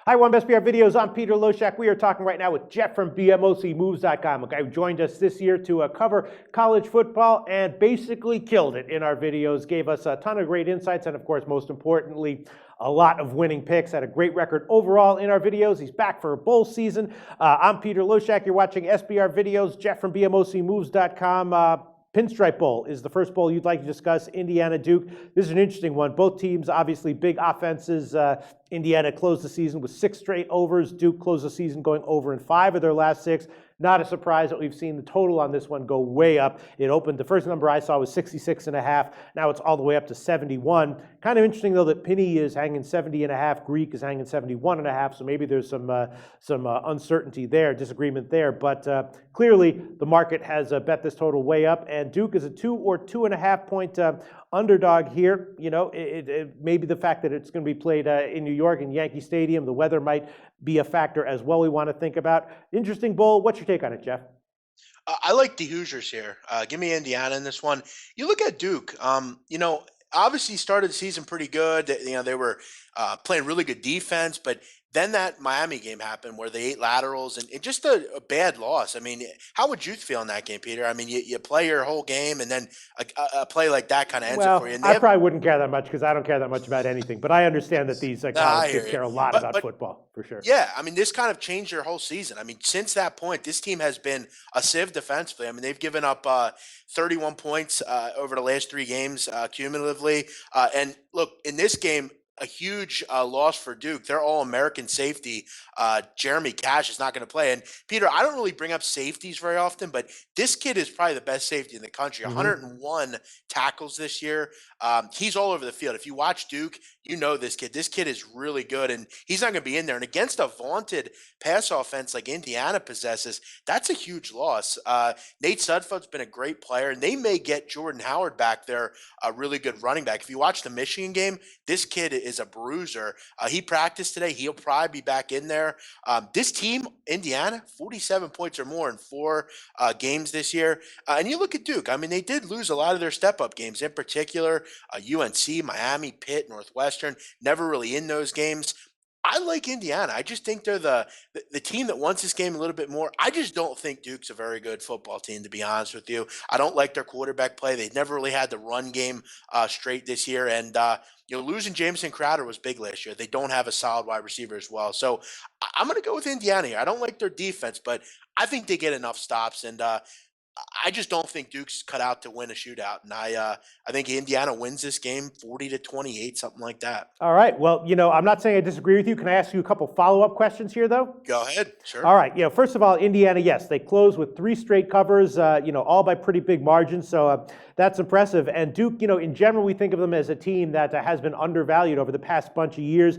Hi, one best PR videos. I'm Peter Loshak. We are talking right now with Jeff from BMOCMoves.com, a guy who joined us this year to cover college football and basically killed it in our videos, gave us a ton of great insights, and of course, most importantly, a lot of winning picks. Had a great record overall in our videos. He's back for a bowl season. I'm Peter Loshak. You're watching SBR videos. Jeff from BMOCMoves.com. Pinstripe Bowl is the first bowl you'd like to discuss, Indiana Duke. This is an interesting one. Both teams, obviously, big offenses. Indiana closed the season with 6 straight overs. Duke closed the season going over in 5 of their last 6. Not a surprise that we've seen the total on this one go way up. It opened, the first number I saw was 66.5. Now it's all the way up to 71. Kind of interesting, though, that Penny is hanging 70.5. Greek is hanging 71.5. So maybe there's some uncertainty there, disagreement there. But clearly, the market has bet this total way up. And Duke is a 2 or 2.5 point underdog here. You know, maybe the fact that it's going to be played in New York in Yankee Stadium, the weather might be a factor as well we want to think about. Interesting bowl. What's your take on it, Jeff? I like the Hoosiers here. Give me Indiana in this one. You look at Duke. Obviously started the season pretty good. They were playing really good defense, but then that Miami game happened where they ate laterals and just a bad loss. I mean, how would you feel in that game, Peter? I mean, you play your whole game and then a play like that kind of ends it for you. And I probably wouldn't care that much because I don't care that much about anything. But I understand that these college kids care a lot about football, for sure. Yeah, I mean, this kind of changed their whole season. I mean, since that point, this team has been a sieve defensively. I mean, they've given up 31 points over the last 3 games cumulatively. And look, in this game, a huge loss for Duke. Their All-American safety, Jeremy Cash, is not going to play. And Peter, I don't really bring up safeties very often, but this kid is probably the best safety in the country. 101 tackles this year. He's all over the field. If you watch Duke, you know this kid. This kid is really good, and he's not going to be in there. And against a vaunted pass offense like Indiana possesses, that's a huge loss. Nate Sudfeld's been a great player, and they may get Jordan Howard back there, a really good running back. If you watch the Michigan game, this kid is a bruiser. He practiced today. He'll probably be back in there. This team, Indiana, 47 points or more in 4 games this year. And you look at Duke. I mean, they did lose a lot of their step-up games, in particular UNC, Miami, Pitt, Northwestern, never really in those games. I like Indiana. I just think they're the team that wants this game a little bit more. I just don't think Duke's a very good football team, to be honest with you. I don't like their quarterback play. They've never really had the run game straight this year. And, losing Jameson Crowder was big last year. They don't have a solid wide receiver as well. So I'm going to go with Indiana here. I don't like their defense, but I think they get enough stops. And I just don't think Duke's cut out to win a shootout, and I think Indiana wins this game 40-28, something like that. All right. Well, I'm not saying I disagree with you. Can I ask you a couple follow-up questions here, though? Go ahead. Sure. All right. First of all, Indiana, yes, they closed with 3 straight covers, all by pretty big margins. So that's impressive. And Duke, in general, we think of them as a team that has been undervalued over the past bunch of years.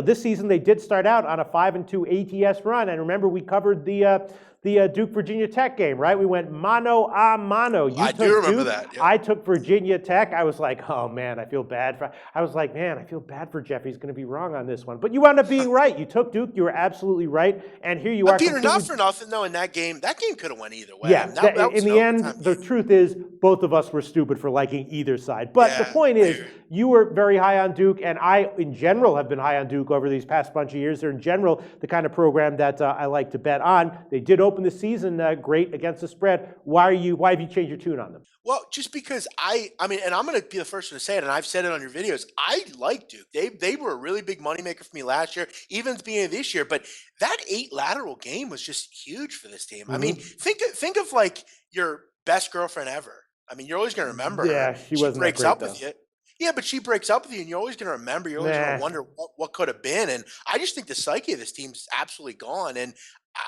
This season they did start out on a 5-2 ATS run, and remember we covered the Duke Virginia Tech game, right? We went mano a mano. I do remember that. Yeah. I took Virginia Tech. I was like, oh man, I feel bad for Jeff. He's going to be wrong on this one. But you wound up being right. You took Duke. You were absolutely right. And here you are. Peter, not for nothing though. In that game could have went either way. Yeah. In the end, the truth is, both of us were stupid for liking either side. But the point is, you were very high on Duke, and I, in general, have been high on Duke over these past bunch of years. They're in general the kind of program that I like to bet on. They did open the season great against the spread. Why have you changed your tune on them? Well, just because I mean, and I'm going to be the first one to say it, and I've said it on your videos, I like Duke. They were a really big moneymaker for me last year, even at the beginning of this year. But that 8 lateral game was just huge for this team. I mean, think of like your best girlfriend ever. I mean, you're always going to remember her. Yeah, she wasn't breaks that great, up with you. Yeah, but she breaks up with you, and you're always going to remember. You're always going to wonder what could have been. And I just think the psyche of this team's absolutely gone. And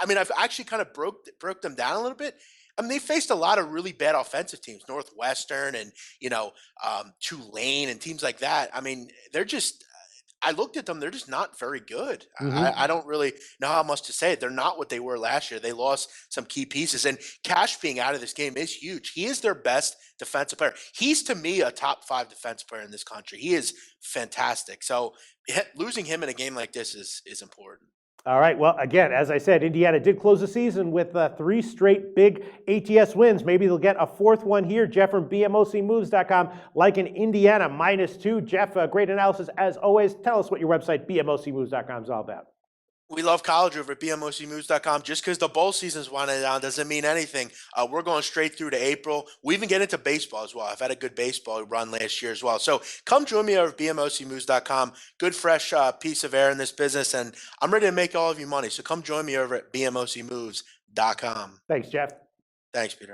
I mean, I've actually kind of broke them down a little bit. I mean, they faced a lot of really bad offensive teams, Northwestern and Tulane and teams like that. I mean, they're just. I looked at them; they're just not very good. I don't really know how much to say it. They're not what they were last year. They lost some key pieces, and Cash being out of this game is huge. He is their best defensive player. He's, to me, a top 5 defense player in this country. He is fantastic. So losing him in a game like this is important. All right. Well, again, as I said, Indiana did close the season with 3 straight big ATS wins. Maybe they'll get a 4th one here. Jeff from BMOCmoves.com, like an Indiana -2. Jeff, great analysis as always. Tell us what your website, BMOCmoves.com, is all about. We love college over at BMOCmoves.com. Just because the bowl season's winding down doesn't mean anything. We're going straight through to April. We even get into baseball as well. I've had a good baseball run last year as well. So come join me over at BMOCmoves.com. Good, fresh piece of air in this business, and I'm ready to make all of you money. So come join me over at BMOCmoves.com. Thanks, Jeff. Thanks, Peter.